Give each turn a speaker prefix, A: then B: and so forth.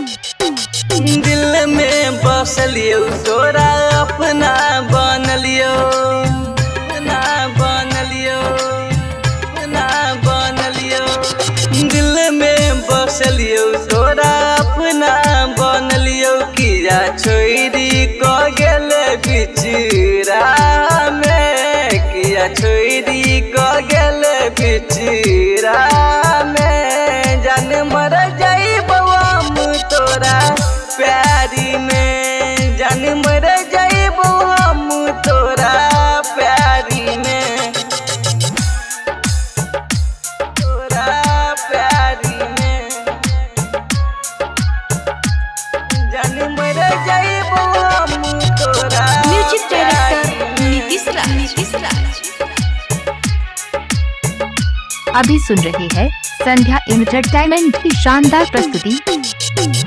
A: दिल में बसलियो तोरा अपना बनलियो, अपना बनलियो, अपना बनलियो। दिल में बसलियो तोरा अपना बनलियो। किया छोरी क गेले बिचरा में, किया छोरी क गेले बिचरा में। जान मर जाइबो हम तोरा प्यारी में, जान मर जाइबो हम तोरा प्यारी में, तोरा प्यारी में। जान मर जाइबो हम तोरा
B: म्यूजिक डायरेक्टर नीतीश राज।
C: अभी सुन रहे हैं संध्या एंटरटेनमेंट की शानदार प्रस्तुति।